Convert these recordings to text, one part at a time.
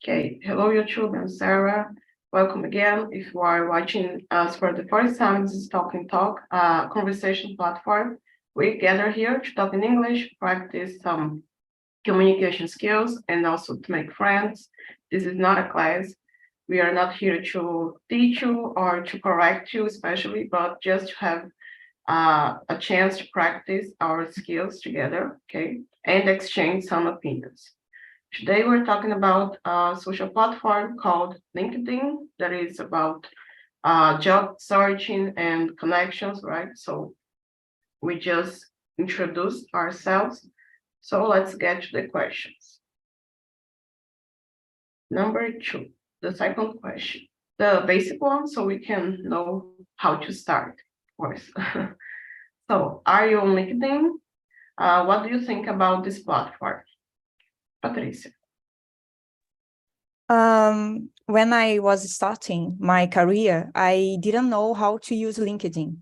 Okay, hello YouTube, I'm Sarah. Welcome again. If you are watching us for the first time, this is Talk and Talk, a conversation platform. We gather here to talk in English, practice some communication skills, and also to make friends. This is not a class. We are not here to teach you or to correct you, especially, but just to have a chance to practice our skills together, okay, and exchange some opinions. Today we're talking about a social platform called LinkedIn that is about job searching and connections, right? So we just introduced ourselves. So let's get to the questions. Number 2, the second question, the basic one, so we can know how to start, of course. So are you on LinkedIn? What do you think about this platform? Patricia. When I was starting my career, I didn't know how to use LinkedIn,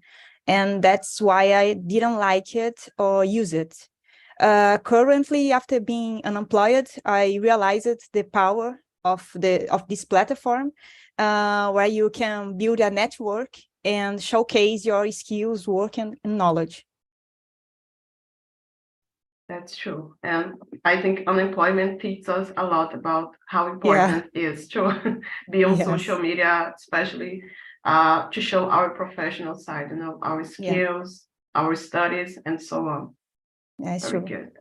and that's why I didn't like it or use it. Currently, after being unemployed, I realized the power of this platform, where you can build a network and showcase your skills, work, and knowledge. That's true. And I think unemployment teaches us a lot about how important it is to be on social media, especially to show our professional side, our skills, our studies, and so on. That's Very true. good.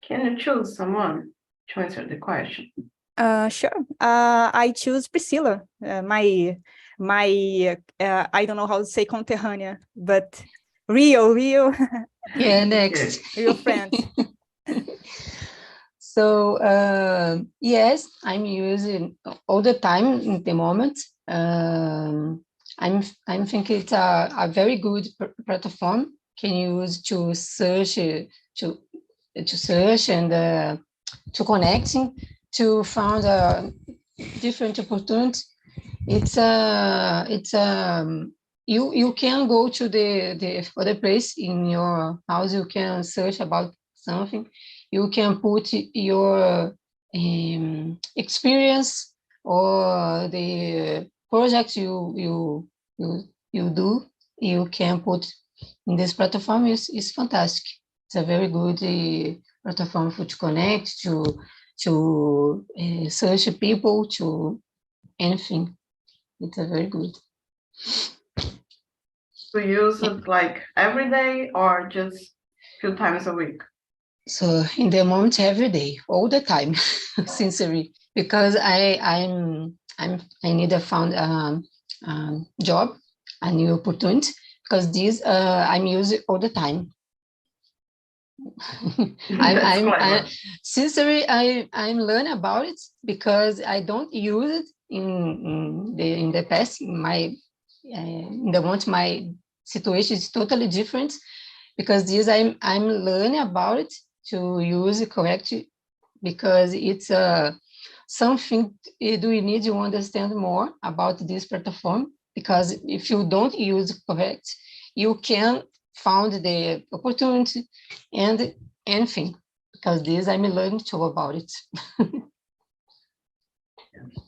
Can you choose someone to answer the question? Sure. I choose Priscilla, my I don't know how to say conterrânea, but real Yeah, next. real friend. So yes, I'm using all the time in the moment. I'm thinking it's a very good platform. Can use to search and to connecting, to find different opportunities. You can go to the other place in your house. You can search about something. You can put your experience or the project you do. You can put in this platform. Is fantastic. It's a very good platform to connect, to search people, to anything. It's a very good. To use it like every day or just a few times a week? So in the moment, every day, all the time, sincerely, because I need to find a job, a new opportunity, because this I'm using all the time. Sincerely, I'm learning about it because I don't use it in the past. In the moment, my situation is totally different, because this I'm learning about it to use it correctly, because it's something we need to understand more about this platform, because if you don't use it correct, you can find the opportunity and anything, because this I'm learning too about it.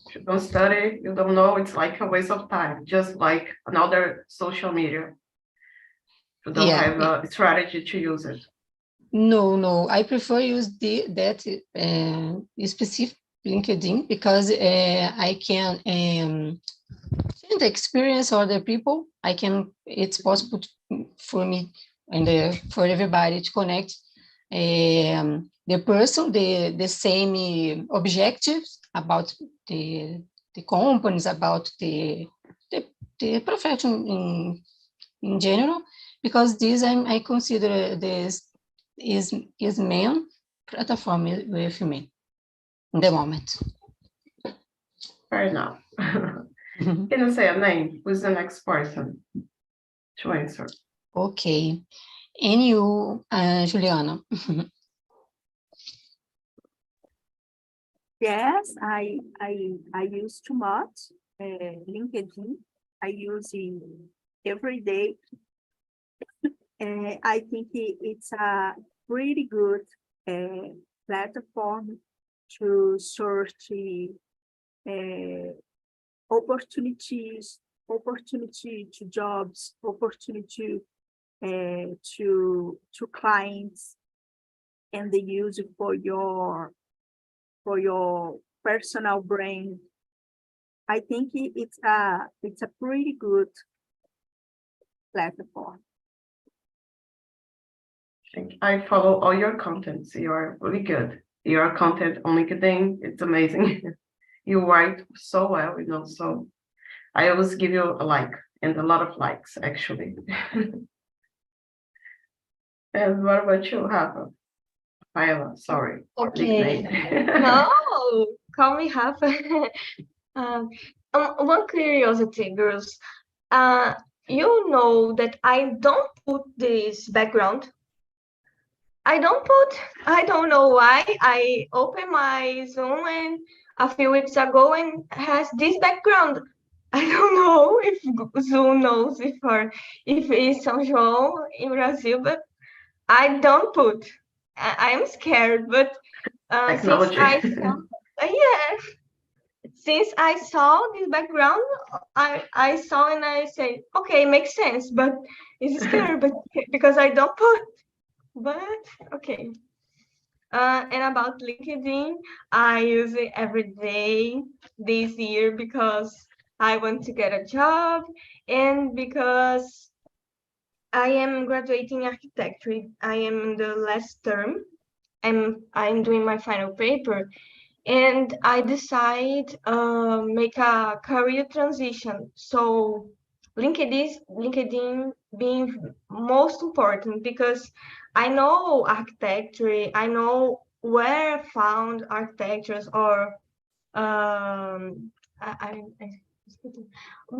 If you don't study, you don't know, it's like a waste of time, just like another social media. You don't have a strategy to use it. No, I prefer use that specific LinkedIn, because I can share the experience of other people. It's possible for me and for everybody to connect the person, the same objectives about the companies, about the profession in general, because this I consider this is main platform with me in the moment. Fair enough. Can you say a name? Who's the next person to answer? Okay. And you, Juliana? Yes, I use too much LinkedIn. I use it every day. I think it's a pretty good platform to search opportunity to jobs, opportunity to clients, and the use for your personal brand. I think it's a pretty good platform. I follow all your contents. You are really good. Your content on LinkedIn, it's amazing. You write so well, so I always give you a like and a lot of likes, actually. And what about you, Rafa? Rafaela, sorry. Okay. Nickname. No, call me Rafa. One curiosity, girls. You know that I don't put this background. I don't know why. I opened my Zoom and a few weeks ago and has this background. I don't know if Zoom knows if it's São João in Brazil, but I don't put. I'm scared, but since Technology. since I saw this background, I saw and I said, okay, makes sense, but it's scary, but because I don't put. But okay. And about LinkedIn, I use it every day this year because I want to get a job and because I am graduating architecture. I am in the last term and I'm doing my final paper. And I decide make a career transition. So LinkedIn being most important because I know architecture, I know where I found architectures or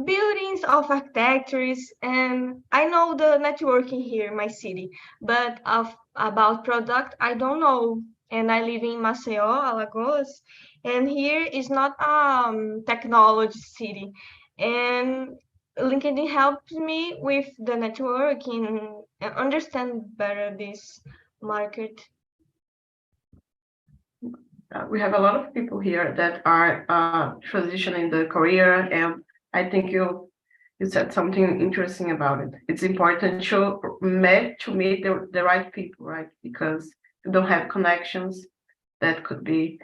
buildings of architectures, and I know the networking here in my city, but about product I don't know. And I live in Maceió, Alagoas, and here is not technology city. And LinkedIn helps me with the networking and understand better this market. We have a lot of people here that are transitioning the career, and I think you said something interesting about it. It's important to meet the right people, right? Because you don't have connections that could be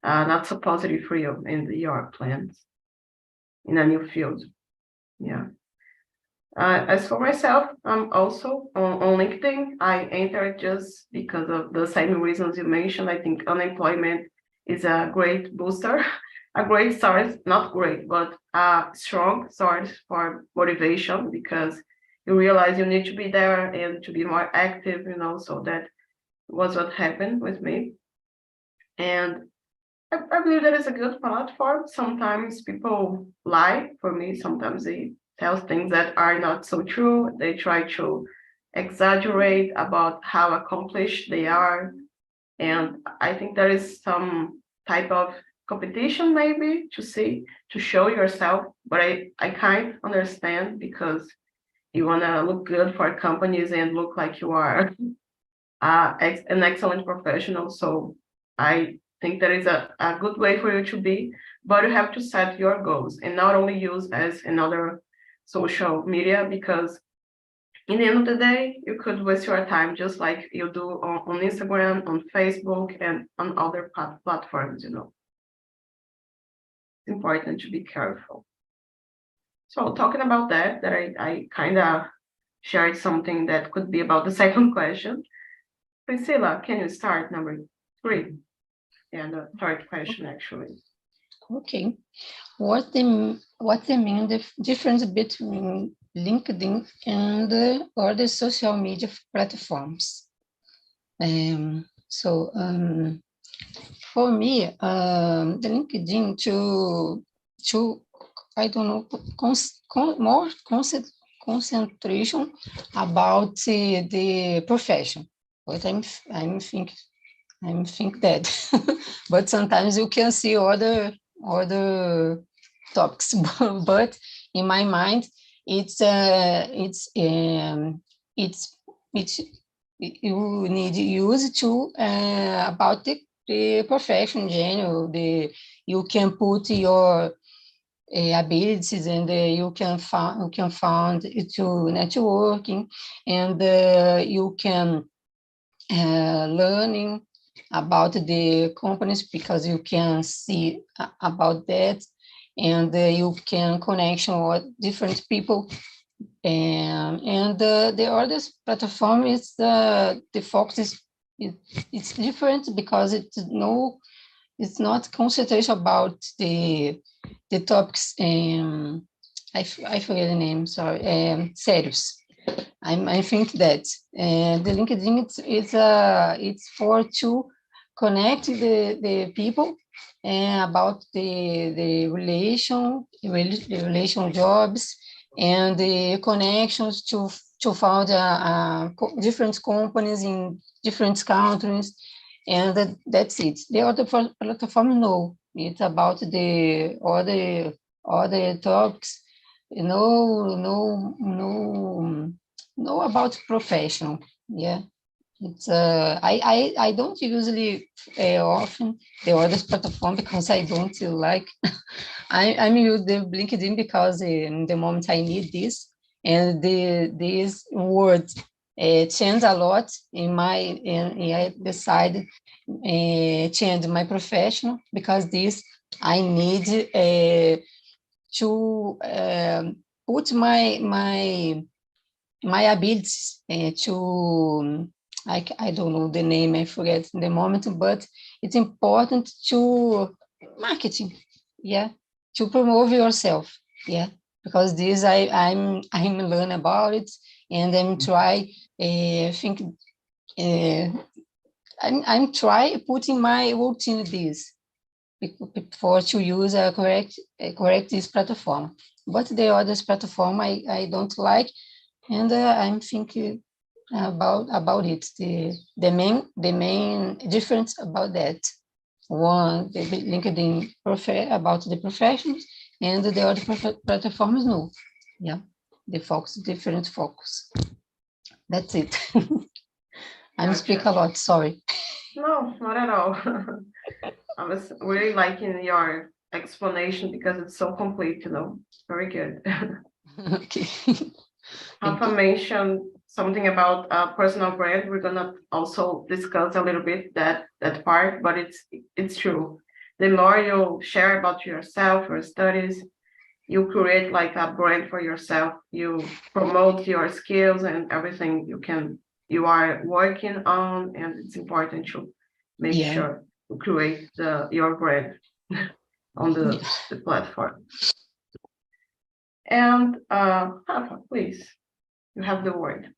not so positive for you in your plans in a new field. Yeah. As for myself, I'm also on LinkedIn. I entered just because of the same reasons you mentioned. I think unemployment is a great booster, a great source, not great, but a strong source for motivation because you realize you need to be there and to be more active, so that was what happened with me. And I believe that is a good platform. Sometimes people lie for me. Sometimes they tell things that are not so true. They try to exaggerate about how accomplished they are. And I think there is some type of competition maybe to show yourself. But I can't understand because you want to look good for companies and look like you are an excellent professional. So I think there is a good way for you to be, but you have to set your goals and not only use as another social media, because in the end of the day, you could waste your time just like you do on Instagram, on Facebook, and on other platforms, It's important to be careful. So talking about that I kind of shared something that could be about the second question. Priscilla, can you start number 3? And the third question, actually. Okay. What's the main difference between LinkedIn and other social media platforms? For me, the LinkedIn to I don't know, more concentration about the profession. But I'm think that, but sometimes you can see other topics. But in my mind, you need to use to about the profession in general. You can put your abilities, and you can find it to networking, and you can learning about the companies, because you can see about that, and you can connection with different people. And the other platform is the focus is it's different, because it's not concentrated about the topics. I forget the name. Sorry. Serious. I think that the LinkedIn it's for to connect the people about the relation jobs, and the connections to found different companies in different countries, and that's it. The other platform, no, it's about the other topics. No about professional. Yeah, it's I don't usually often the other platform, because I don't like. I'm use the LinkedIn because in the moment I need this, and this word changed a lot and I decided change my professional, because this I need to put my abilities to I don't know the name, I forget in the moment, but it's important to marketing, yeah, to promote yourself, yeah, because this I'm learn about it, and I'm try think I'm try putting my routine this before to use a correct this platform, but the other platform I don't like, and I'm thinking about it. The main difference about that, one the LinkedIn about the professions, and the other platforms no. Yeah, the focus, different focus. That's it. I'm speak a lot, sorry. No, not at all. I was really liking your explanation because it's so complete, very good. Okay. Rafa mentioned something about personal brand. We're gonna also discuss a little bit that part, but it's true. The more you share about yourself, your studies, you create like a brand for yourself. You promote your skills and everything you are working on, and it's important to make sure to create your brand on the platform. And Rafa, please, you have the word.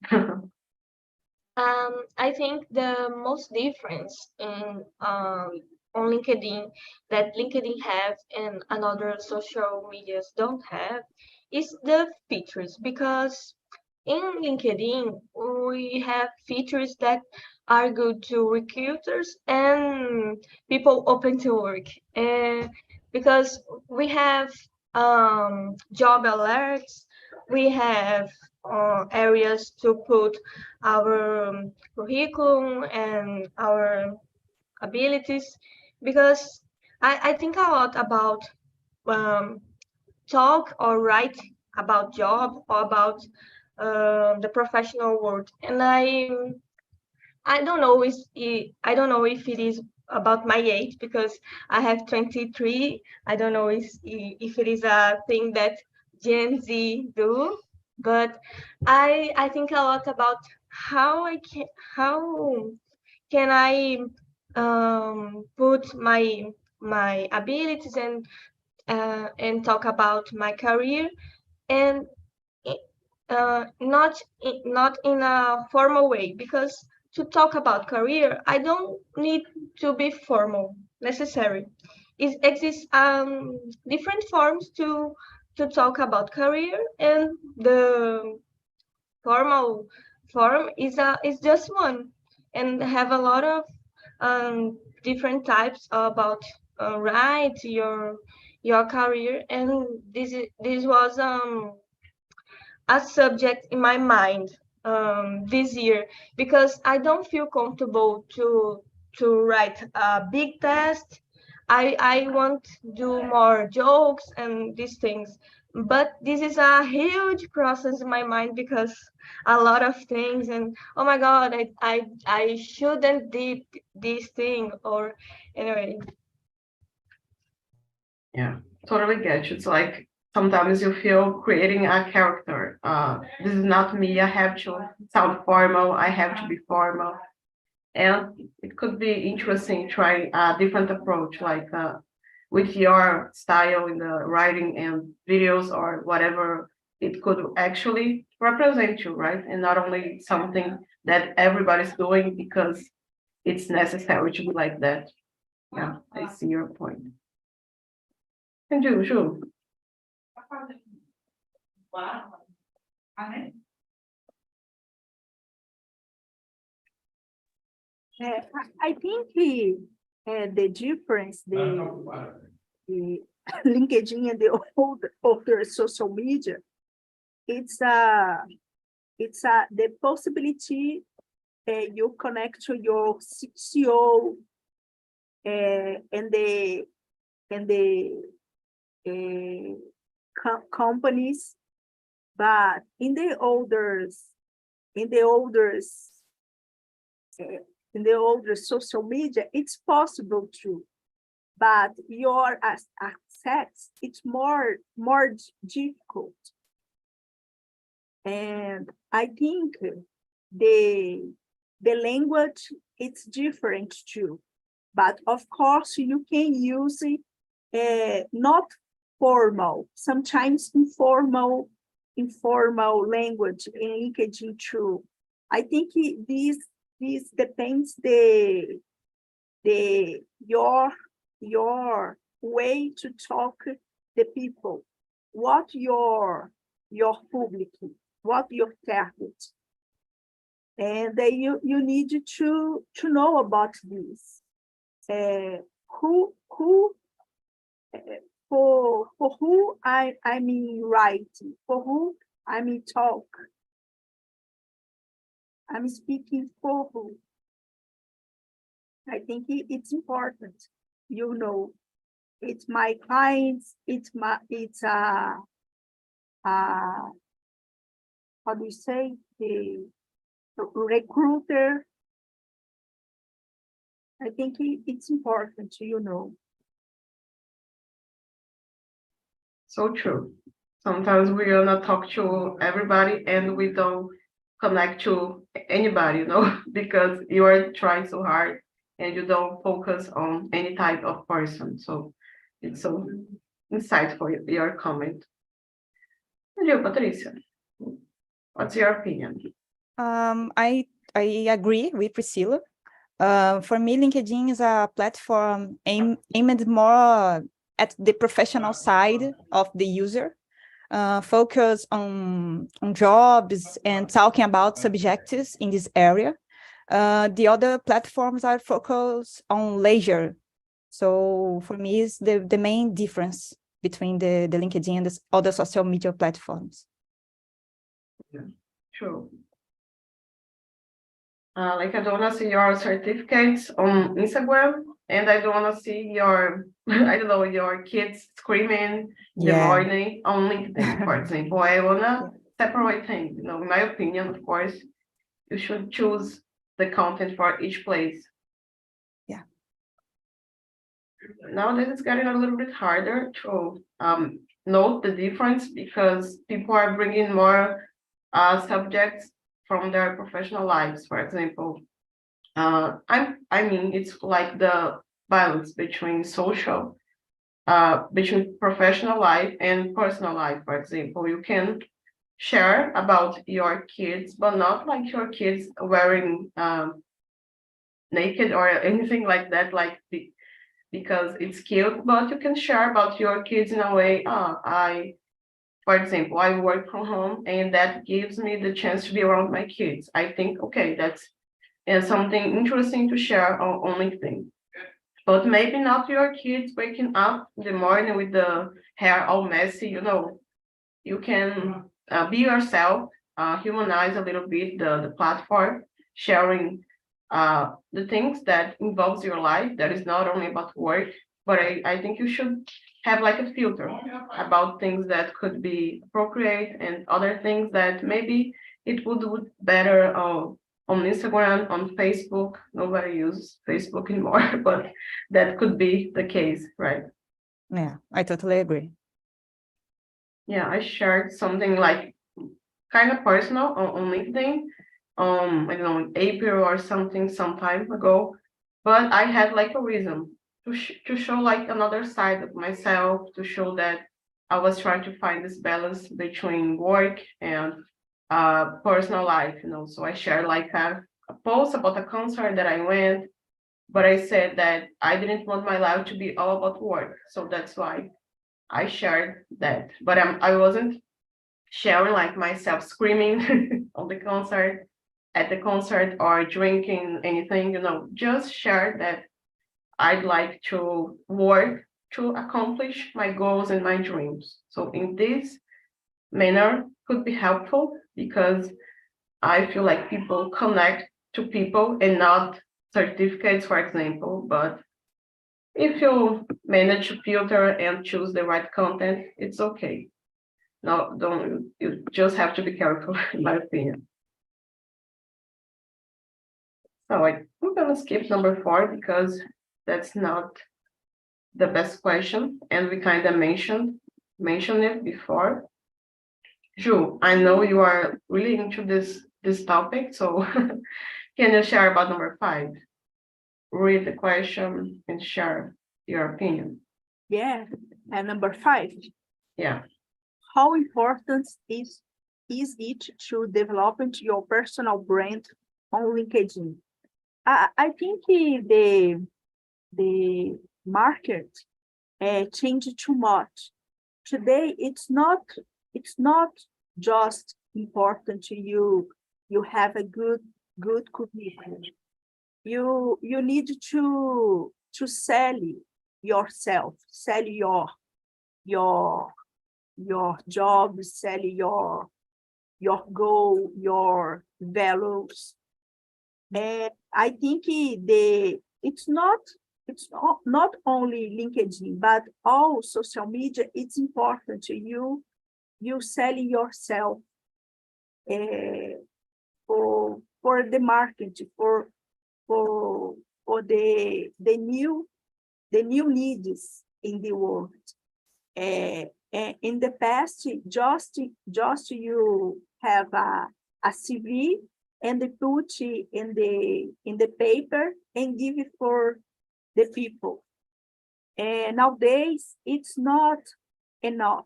I think the most difference in on LinkedIn that LinkedIn have and another social medias don't have is the features, because in LinkedIn we have features that are good to recruiters and people open to work, because we have job alerts, we have areas to put our curriculum and our abilities, because I think a lot about talk or write about job or about the professional world, and I don't know I don't know if it is about my age, because I have 23. I don't know if it is a thing that Gen Z do, but I think a lot about how can I put my abilities and talk about my career, and not in a formal way, because to talk about career I don't need to be formal necessary. It exists different forms to talk about career, and the formal form is just one, and have a lot of different types about write your career, and this was a subject in my mind this year, because I don't feel comfortable to to write a big test. I want to do more jokes and these things. But this is a huge process in my mind because a lot of things and oh my God, I shouldn't do this thing or anyway. Yeah, totally get you. It's like sometimes you feel creating a character. This is not me. I have to sound formal. I have to be formal. And it could be interesting trying a different approach, like with your style in the writing and videos or whatever. It could actually represent you, right? And not only something that everybody's doing because it's necessary to be like that. Yeah, I see your point. And you, Ju. I think the difference, the LinkedIn and the older social media, it's the possibility you connect to your CEO and the companies, but in the older social media, it's possible to, but your access, it's more difficult. And I think the language, it's different too. But of course, you can use it not formal, sometimes informal language in LinkedIn too. I think this depends your way to talk the people, what your public, what your target, and you need to know about this. Who for who I mean writing, for who I mean talk. I'm speaking for who. I think it's important. You know, it's my clients. It's how do you say, the recruiter. I think it's important, you know. So true. Sometimes we are not talk to everybody and we don't connect to anybody, you know, because you are trying so hard and you don't focus on any type of person. So it's so insightful, your comment. And you, Patricia, what's your opinion? I agree with Priscilla. For me, LinkedIn is a platform aimed more at the professional side of the user, focus on jobs and talking about subjects in this area. The other platforms are focused on leisure. So for me, it's the main difference between the LinkedIn and the other social media platforms. Yeah, true. Like I don't want to see your certificates on Instagram, and I don't want to see your, I don't know, your kids screaming in the morning on LinkedIn, for example. I want to separate things. You know, in my opinion, of course, you should choose the content for each place. Yeah. Nowadays, it's getting a little bit harder to note the difference because people are bringing more subjects from their professional lives. For example, I mean, it's like the balance between between professional life and personal life. For example, you can share about your kids, but not like your kids wearing naked or anything like that, like because it's cute, but you can share about your kids in a way. For example, I work from home and that gives me the chance to be around my kids. I think, okay, that's something interesting to share on LinkedIn. But maybe not your kids waking up in the morning with the hair all messy, you know. You can be yourself, humanize a little bit the platform, sharing the things that involves your life, that is not only about work, but I think you should have like a filter about things that could be appropriate and other things that maybe it would look better on Instagram, on Facebook. Nobody uses Facebook anymore, but that could be the case, right? Yeah, I totally agree. Yeah, I shared something like kind of personal on LinkedIn, I don't know, in April or something, some time ago. But I had like a reason to show like another side of myself, to show that I was trying to find this balance between work and personal life, you know. So I shared like a post about a concert that I went, but I said that I didn't want my life to be all about work. So that's why I shared that. But I wasn't sharing like myself screaming on the concert, at the concert, or drinking anything, you know, just share that I'd like to work to accomplish my goals and my dreams. So in this manner could be helpful because I feel like people connect to people and not certificates, for example. But if you manage to filter and choose the right content, it's okay. No, don't, you just have to be careful, in my opinion. So I'm gonna skip number 4 because that's not the best question, and we kind of mentioned it before. Ju, I know you are really into this topic, so can you share about number 5? Read the question and share your opinion. Yeah. And number 5, Yeah. how important is it to develop your personal brand on LinkedIn? I think the market changed too much. Today, it's not just important to you have a good curriculum. You need to sell yourself, sell your job, sell your goal, your values. And I think it's not only LinkedIn, but all social media. It's important to you sell yourself for the market, for the new needs in the world. In the past, just you have a CV and they put it in the paper and give it for the people. And nowadays, it's not enough.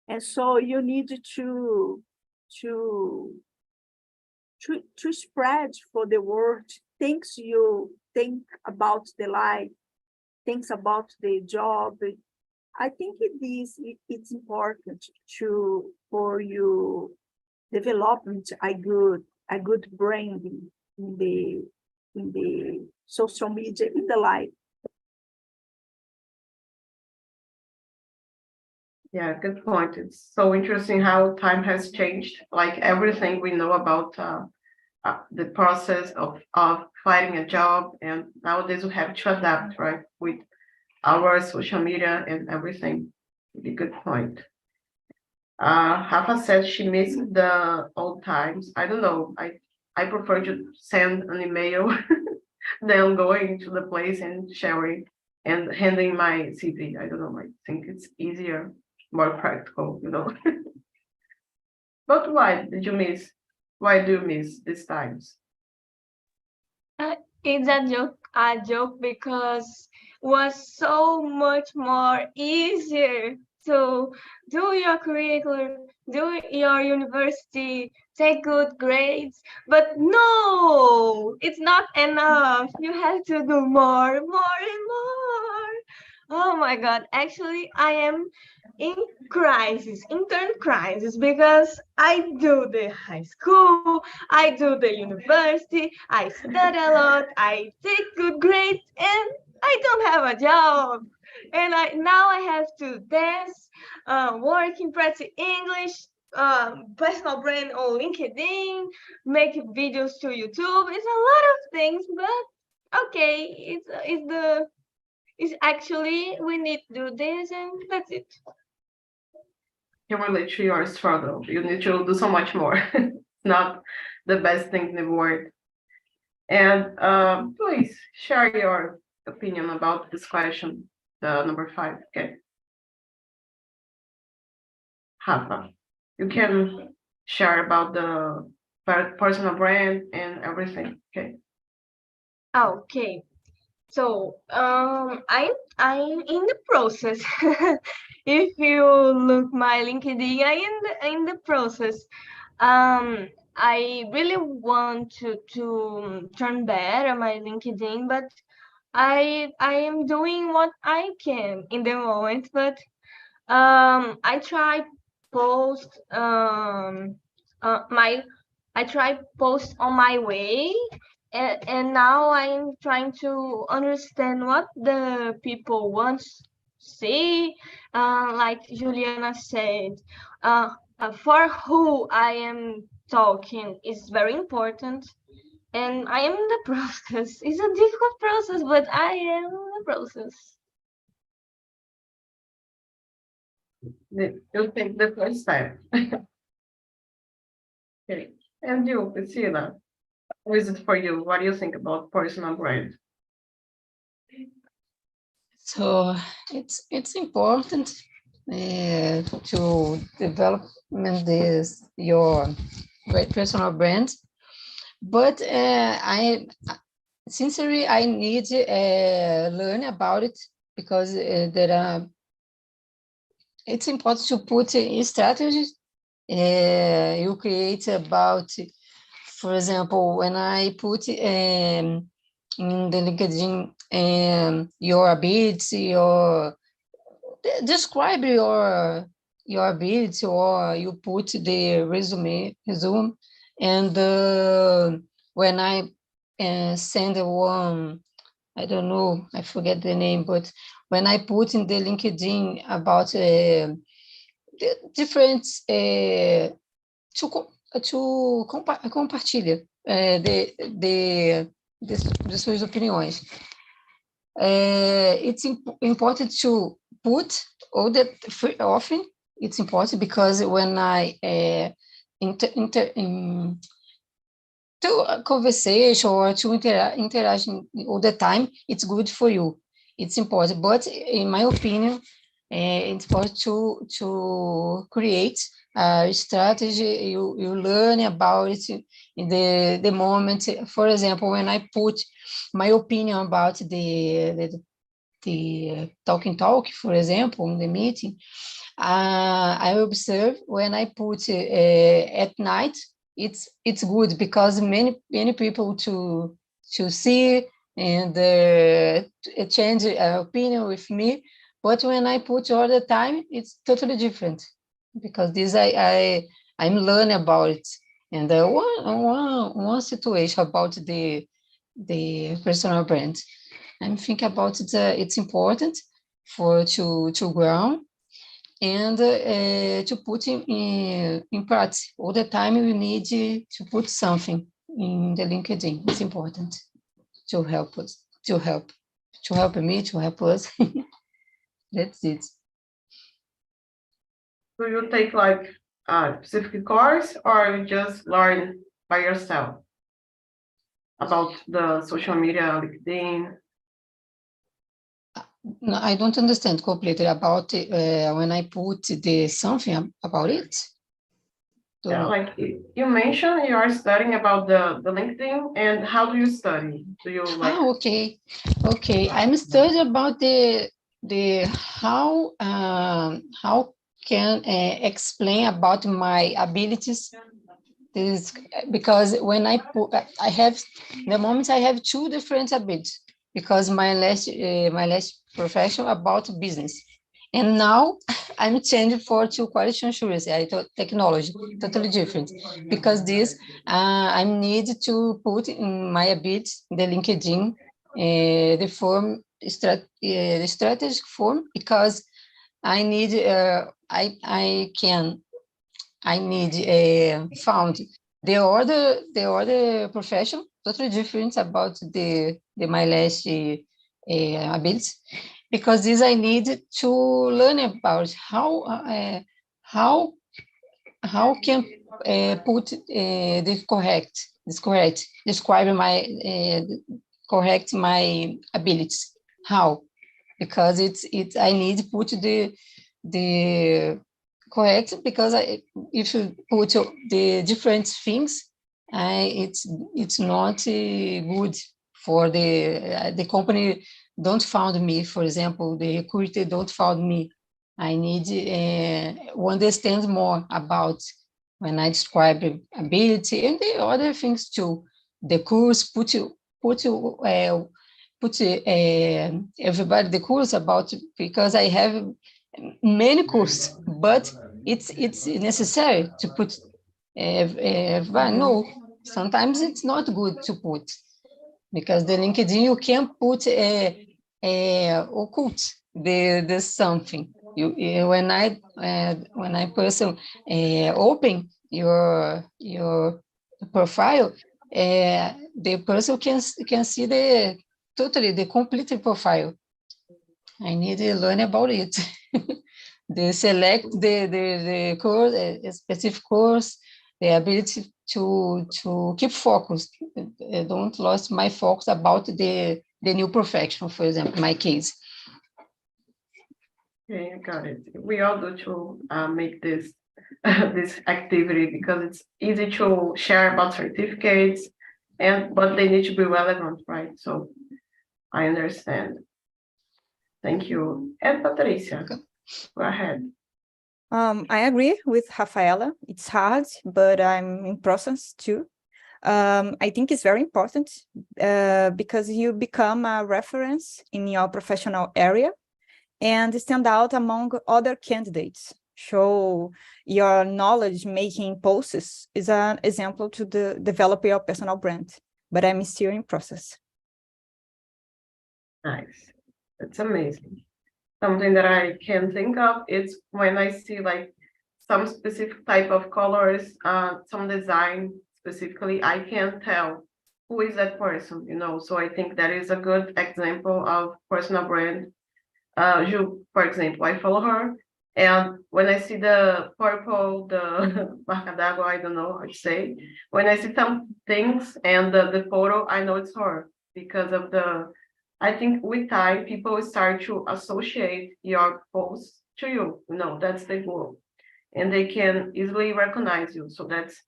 And so you need to spread for the world things you think about the life, things about the job. I think it's important for you development a good branding in the social media, in the life. Yeah, good point. It's so interesting how time has changed. Like everything we know about the process of finding a job, and nowadays we have to adapt, right, with our social media and everything. Really good point. Rafa said she missed the old times. I don't know. I prefer to send an email than going to the place and sharing and handing my CV. I don't know. I think it's easier, more practical, you know. But why did you miss? Why do you miss these times? It's a joke because was so much more easier to do your curriculum, do your university, take good grades. But no, it's not enough. You have to do more and more. Oh my God. Actually, I am in intern crisis, because I do the high school, I do the university, I study a lot, I take good grades, and I don't have a job. And now I have to dance, work in practice English, personal brand on LinkedIn, make videos to YouTube. It's a lot of things, but okay, it's actually we need to do this, and that's it. Can relate to your struggle. You need to do so much more. It's not the best thing in the world. And please share your opinion about this question, the number 5. Okay. Rafa, you can share about the personal brand and everything. Okay. Okay. So I'm in the process. If you look my LinkedIn, I in the process. I really want to turn better my LinkedIn, but I am doing what I can in the moment. But I try post I try post on my way, and now I'm trying to understand what the people want to see. Like Juliana said, for who I am talking is very important, and I am in the process. It's a difficult process, but I am in the process. You take the first step. Okay. And you, Priscilla, how is it for you? What do you think about personal brand? So it's important to develop your personal brand, but I sincerely I need to learn about it, because it's important to put in strategies you create about. For example, when I put in the LinkedIn your ability, or describe your ability, or you put the resume, and when I send one, I don't know, I forget the name, but when I put in the LinkedIn about different compartilha de suas opiniões. It's important to put all that often. It's important because when I to a conversation or to interact all the time, it's good for you. It's important, but in my opinion, it's important to create a strategy. You learn about it in the moment. For example, when I put my opinion about the TALK, for example, in the meeting, I observe when I put at night, it's good because many people to see and change opinion with me. But when I put all the time, it's totally different, because this I'm learning about it. And one situation about the personal brand, I'm thinking about it. It's important for to grow and to put in practice. All the time you need to put something in the LinkedIn. It's important to help us, to help me, to help us. That's it. Do you take like a specific course, or you just learn by yourself about the social media, LinkedIn? No, I don't understand completely about when I put the something about it. So, Yeah, like you mentioned, you are studying about the LinkedIn, and how do you study? Do you like? okay. I'm studying about the how can explain about my abilities. This because when I put I have the moment I have two different abilities, because my last profession about business, and now I'm changing to quality assurance. I thought technology totally different, because this I need to put in my ability the LinkedIn the form the strategic form, because I need I can I need found the other profession totally different about the my last ability, because this I need to learn about how can put the correct describe my correct my abilities, how, because it's I need to put the correct, because if you put the different things, it's not good for the company don't found me, for example, the recruiter don't found me. I need to understand more about when I describe ability and the other things too. The course put everybody the course about, because I have many courses, but it's necessary to put everybody. No, sometimes it's not good to put, because the LinkedIn you can put occult the something. When I person open your profile, the person can see the totally the complete profile. I need to learn about it. They select the course, a specific course, the ability to keep focused. I don't lose my focus about the new profession, for example, my case. Okay, I got it. We all do to make this this activity, because it's easy to share about certificates, but they need to be relevant, right? So I understand. Thank you. And Patricia, go ahead. I agree with Rafaela. It's hard, but I'm in process too. I think it's very important because you become a reference in your professional area and stand out among other candidates. Show your knowledge making posts is an example to develop your personal brand, but I'm still in process. Nice. That's amazing. Something that I can think of is when I see like some specific type of colors, some design specifically, I can tell who is that person, you know. So I think that is a good example of personal brand. Ju, for example, I follow her, and when I see the purple, the marca d'água, I don't know how to say, when I see some things and the photo, I know it's her because of I think with time, people start to associate your posts to you. No, that's the goal. And they can easily recognize you. So that's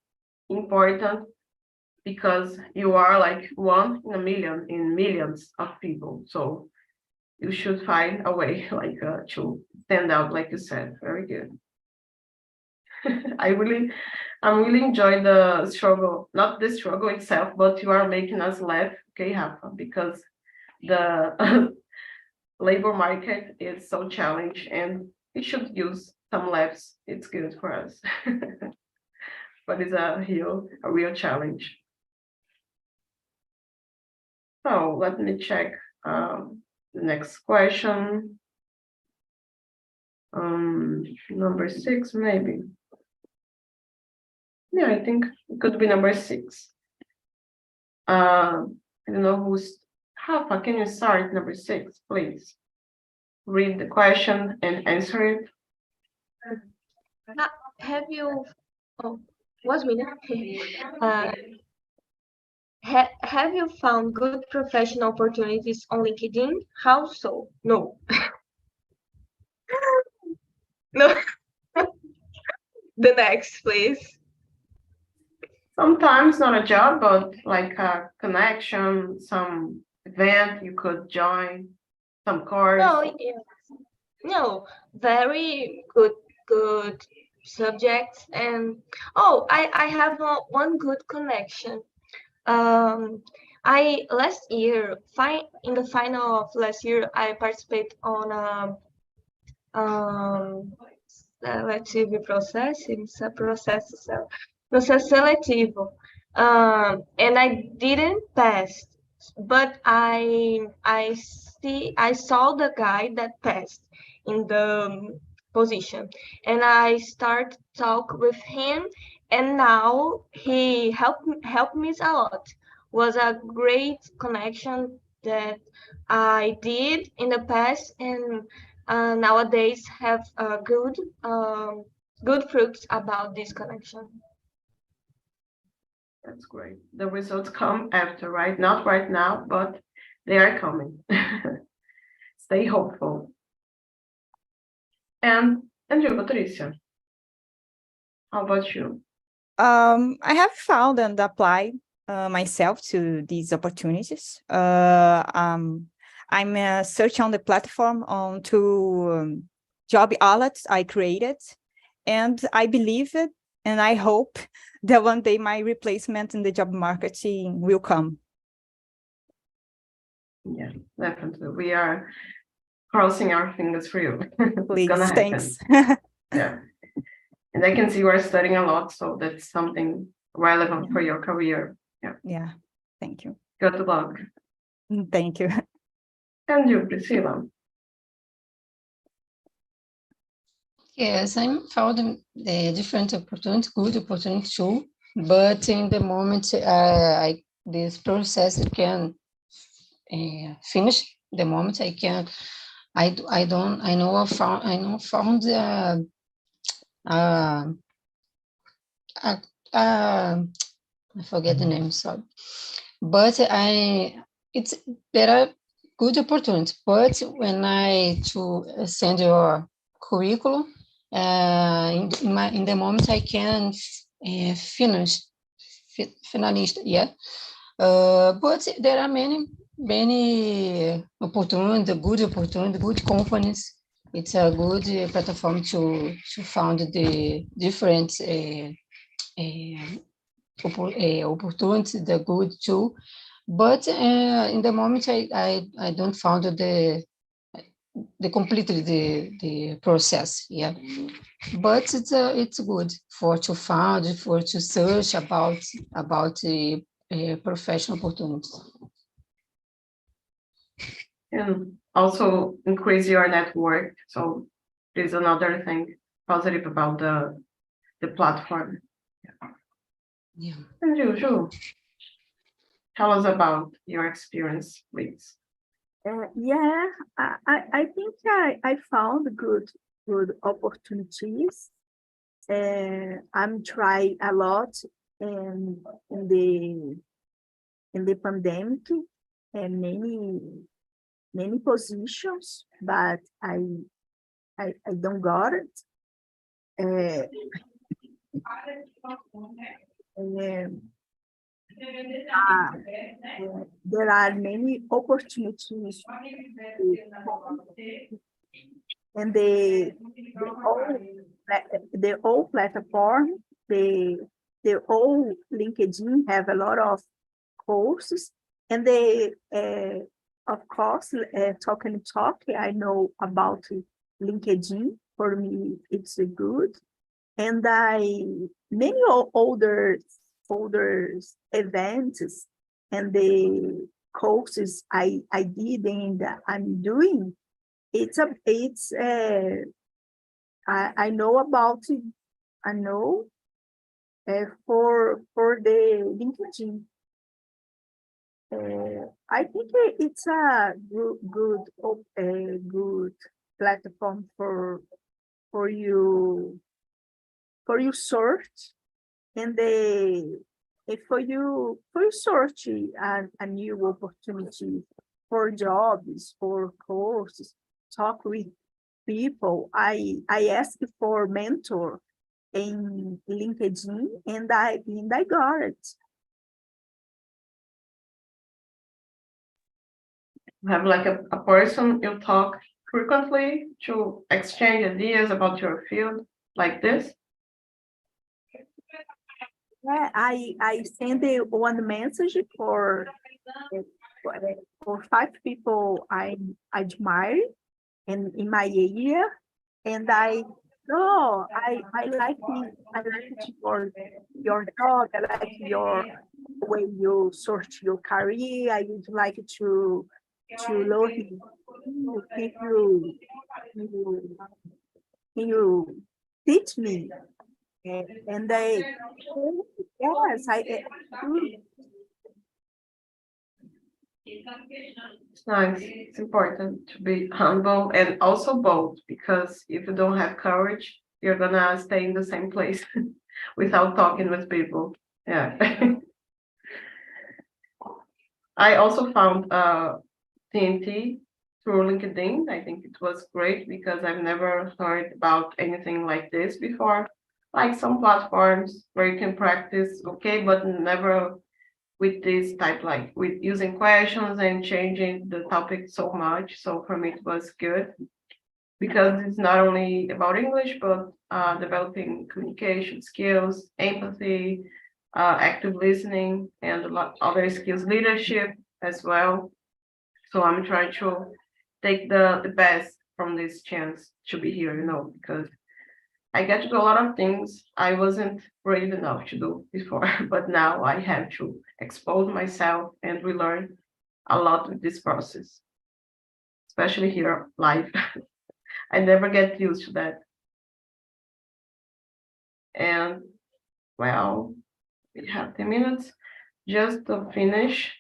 important, because you are like one in a million, in millions of people. So you should find a way like to stand out, like you said. Very good. I'm really enjoying the struggle, not the struggle itself, but you are making us laugh, okay, Rafa, because the labor market is so challenged, and we should use some laughs. It's good for us. But it's a real challenge. So let me check the next question. Number 6, maybe. Yeah, I think it could be number 6. I don't know who's Rafa, can you start number 6, please? Read the question and answer it. Have you? Oh, was me. Have you found good professional opportunities on LinkedIn? How so? No. No. The next, please. Sometimes not a job, but like a connection, some event you could join, some course. No, very good subjects. And I have one good connection. I last year, in the final of last year, I participated on seletivo processo seletivo, and I didn't pass, but I saw the guy that passed in the position, and I start talk with him, and now he helped me a lot. Was a great connection that I did in the past, and nowadays have good fruits about this connection. That's great. The results come after, right? Not right now, but they are coming. Stay hopeful. And you, Patricia, how about you? I have found and applied myself to these opportunities. I'm searching on the platform on to job outlets I created, and I believe it, and I hope that one day my replacement in the job marketing will come. Yeah, definitely. We are crossing our fingers for you. It's Please, gonna happen. thanks. Yeah. And I can see you are studying a lot, so that's something relevant for your career. Yeah. Yeah, thank you. Good luck. Thank you. And you, Priscilla. Yes, I'm found the different opportunity, good opportunity too. But in the moment, this process can finish. The moment I can, I found I forget the name, sorry. But there are good opportunities. But when I to send your curriculum, in the moment I can finish, finalist, yeah. But there are many opportunities, good companies. It's a good platform to found the different opportunities, the good too. But in the moment, I don't found the completely the process. Yeah, but it's good for to find, for to search about the professional opportunities. And also increase your network. So there's another thing positive about the platform. Yeah. And you, Ju, tell us about your experience, please. Yeah, I think I found good opportunities. I'm trying a lot in the pandemic, and many positions, but I don't got it. There are many opportunities, and the old platform, the old LinkedIn have a lot of courses, and they of course TALKNTALK. I know about LinkedIn. For me, it's a good, and many older events and the courses I did and I'm doing. I know about it. I know for the LinkedIn. I think it's a good platform for you search, and for you search a new opportunity for jobs, for courses, talk with people. I asked for mentor in LinkedIn, and I got it. Have like a person you talk frequently to exchange ideas about your field, like this? Yeah, I send one message for 5 people I admire in my area, and I like your job. I like your way you search your career. I would like to learn if you you teach me? And they, yes, It's nice. It's important to be humble and also bold, because if you don't have courage, you're gonna stay in the same place without talking with people. Yeah. I also found TNT through LinkedIn. I think it was great because I've never heard about anything like this before. Like some platforms where you can practice, okay, but never with this type, like with using questions and changing the topic so much. So for me, it was good because it's not only about English, but developing communication skills, empathy, active listening, and a lot other skills, leadership as well. So I'm trying to take the best from this chance to be here, because I get to do a lot of things I wasn't brave enough to do before, but now I have to expose myself and relearn a lot with this process, especially here live. I never get used to that. And well, we have 10 minutes. Just to finish,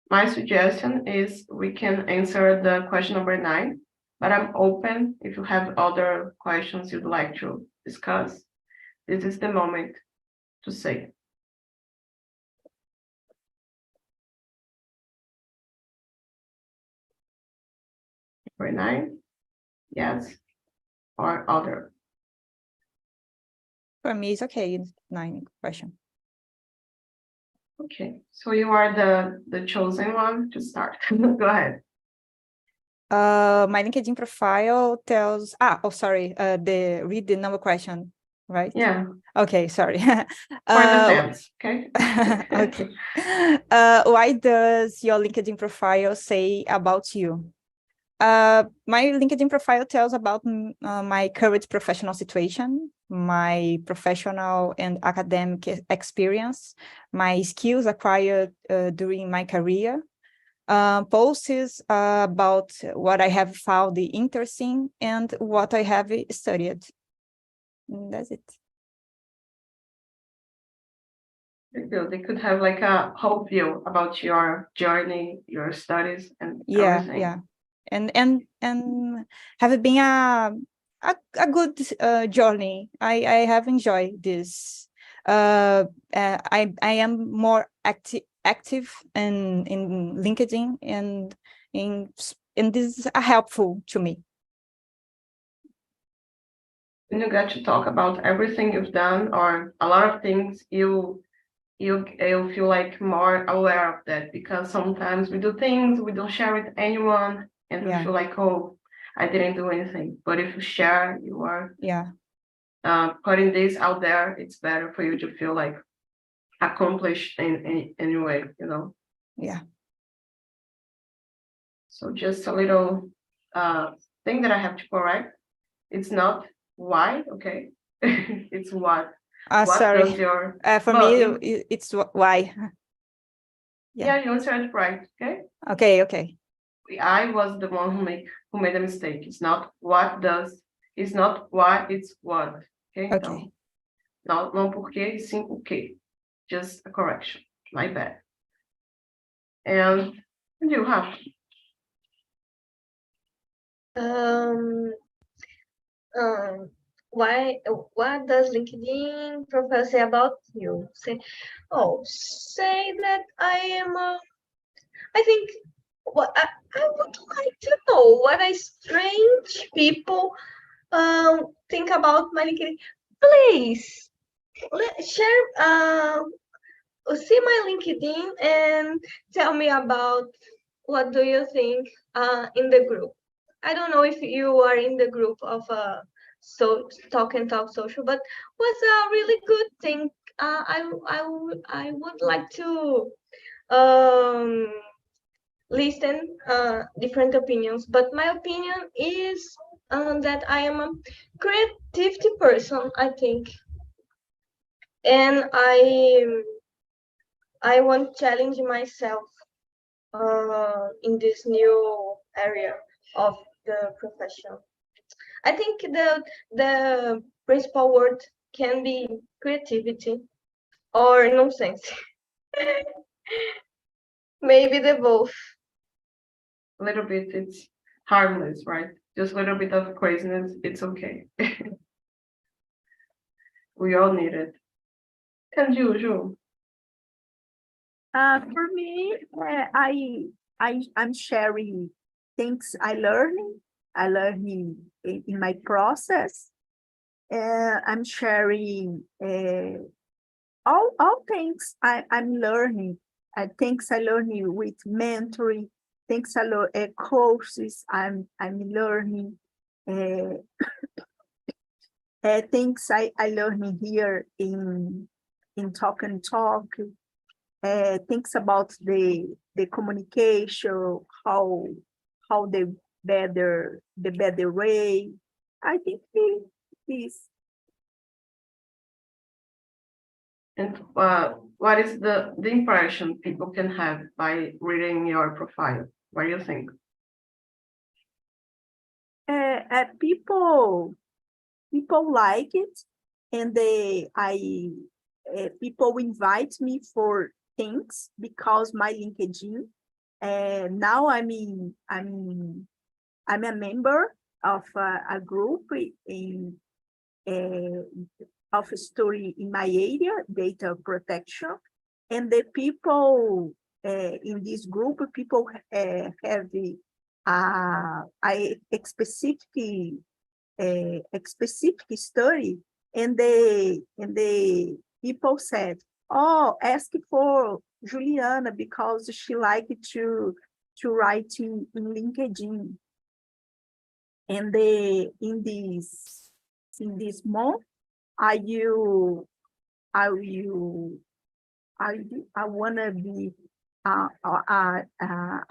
my suggestion is we can answer the question number 9, but I'm open if you have other questions you'd like to discuss. This is the moment to say. Number 9, yes, or other. For me, it's okay. 9 question. Okay, so you are the chosen one to start. Go ahead. My LinkedIn profile tells, read the number question, right? Yeah, Okay, sorry. for the fans, okay? Okay. Why does your LinkedIn profile say about you? My LinkedIn profile tells about my current professional situation, my professional and academic experience, my skills acquired during my career, posts about what I have found interesting and what I have studied. And that's it. They could have like a whole view about your journey, your studies, and everything. Yeah. And have it been a good journey. I have enjoyed this. I am more active in LinkedIn, and this is helpful to me. When you get to talk about everything you've done or a lot of things, you feel like more aware of that, because sometimes we do things, we don't share with anyone, and we feel like, oh, I didn't do anything. But if you share, you are putting this out there, it's better for you to feel like accomplished in any way, Yeah. So just a little thing that I have to correct. It's not why, okay? It's what. What Sorry. does your For me, it's why. Yeah, you answered right, okay? Okay. I was the one who made a mistake. It's not what does, it's not why, it's what. Okay? Okay. Então, não porque, e sim o que. Just a correction. My bad. And you have. What does LinkedIn profile say about you? Say that I am I think what I would like to know what a strange people think about my LinkedIn. Please share see my LinkedIn and tell me about what do you think in the group. I don't know if you are in the group of Talk and Talk Social, but was a really good thing. I would like to listen different opinions, but my opinion is that I am a creativity person, I think, and I want to challenge myself in this new area of the profession. I think the principal word can be creativity or nonsense. Maybe the both. A little bit, it's harmless, right? Just a little bit of craziness, it's okay. We all need it. And you, Ju? For me, I'm sharing things I learning in my process. I'm sharing all things I'm learning. Things I learning with mentoring, things I learn courses I'm learning. Things I learning here in Talk and Talk. Things about the communication, how the better way. I think this. And what is the impression people can have by reading your profile? What do you think? People like it, and people invite me for things because my LinkedIn. Now I'm a member of a group in of story in my area, data protection, and the people in this group, people have a specific story, and the people said, "Oh, ask for Juliana because she liked to write in LinkedIn." And in this month, I wanna be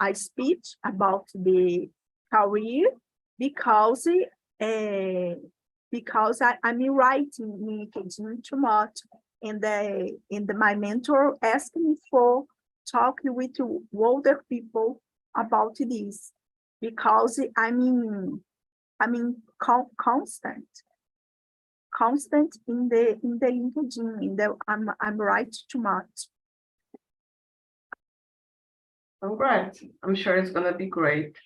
a speech about the career because I'm writing in LinkedIn too much, and my mentor asked me for talking with older people about this because constant in the LinkedIn. I'm right too much. Congrats. I'm sure it's gonna be great.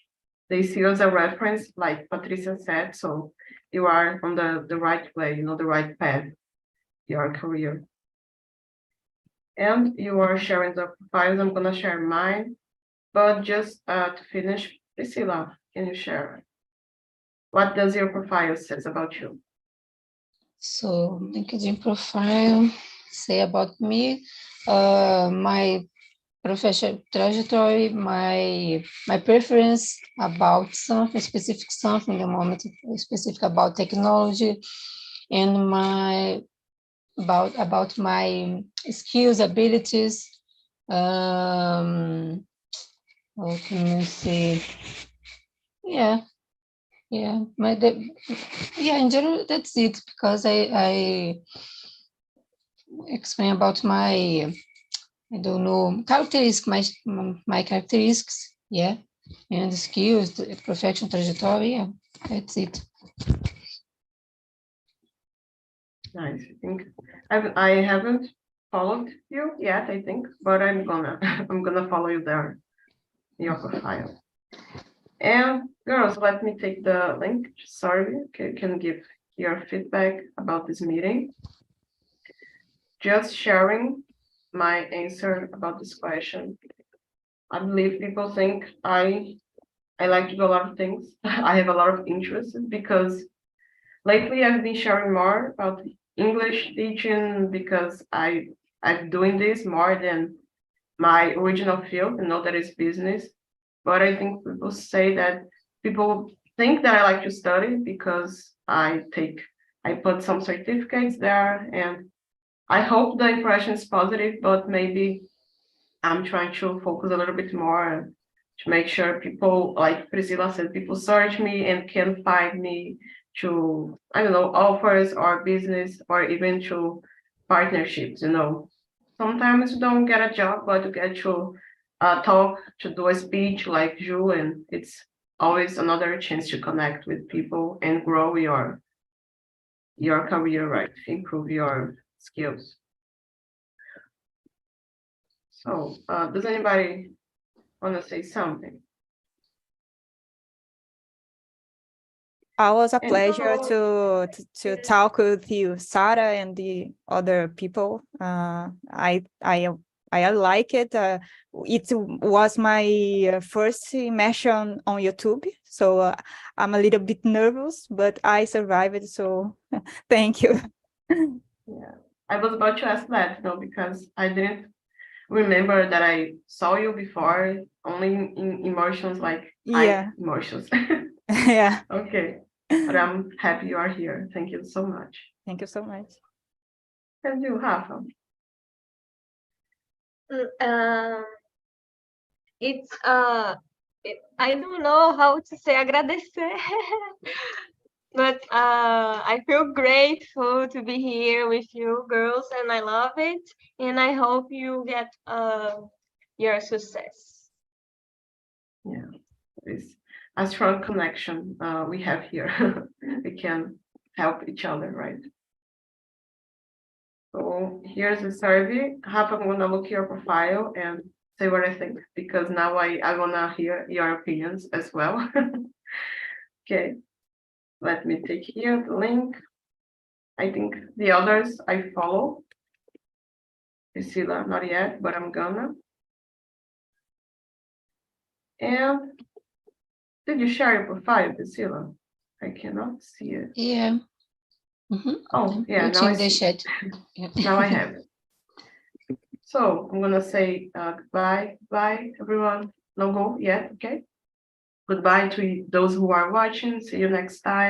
They see you as a reference, like Patricia said, so you are on the right way, the right path, your career. And you are sharing the profiles. I'm gonna share mine, but just to finish, Priscilla, can you share? What does your profile says about you? So LinkedIn profile say about me, my professional trajectory, my preference about something specific, something in the moment specific about technology, and about my skills, abilities. What can I say? Yeah. In general, that's it, because I explain about my, I don't know, characteristics, my characteristics, yeah, and the skills, the professional trajectory, yeah, that's it. Nice. I think I haven't followed you yet, I think, but I'm gonna follow you there, your profile. And girls, let me take the link. Sorry, can give your feedback about this meeting. Just sharing my answer about this question. I believe people think I like to do a lot of things. I have a lot of interest because lately I've been sharing more about English teaching because I'm doing this more than my original field, that is business. But I think people say that people think that I like to study because I put some certificates there, and I hope the impression is positive, but maybe I'm trying to focus a little bit more to make sure people, like Priscilla said, people search me and can find me to, I don't know, offers or business or even to partnerships. Sometimes you don't get a job, but you get to talk, to do a speech like you, and it's always another chance to connect with people and grow your career, right? Improve your skills. So, does anybody want to say something? Always a And pleasure so- to talk with you, Sarah, and the other people. I like it. It was my first immersion on YouTube, so I'm a little bit nervous, but I survived. So thank you. Yeah, I was about to ask that, because I didn't remember that I saw you before, only in emotions, like Yeah. emotions. Yeah. Okay, but I'm happy you are here. Thank you so much. Thank you so much. And you, Rafa? It's I don't know how to say agradecer, but I feel grateful to be here with you girls, and I love it, and I hope you get your success. Yeah, it's a strong connection we have here. We can help each other, right? So here's the survey. Rafa, I'm gonna look your profile and say what I think, because now I wanna hear your opinions as well. Okay, let me take here the link. I think the others I follow. Priscilla, not yet, but I'm gonna. And did you share your profile, Priscilla? I cannot see it. Yeah. Oh, yeah, now I Putting the see. chat. Yeah. Now I have it. So I'm gonna say goodbye, bye everyone. No go yet, okay? Goodbye to those who are watching. See you next time.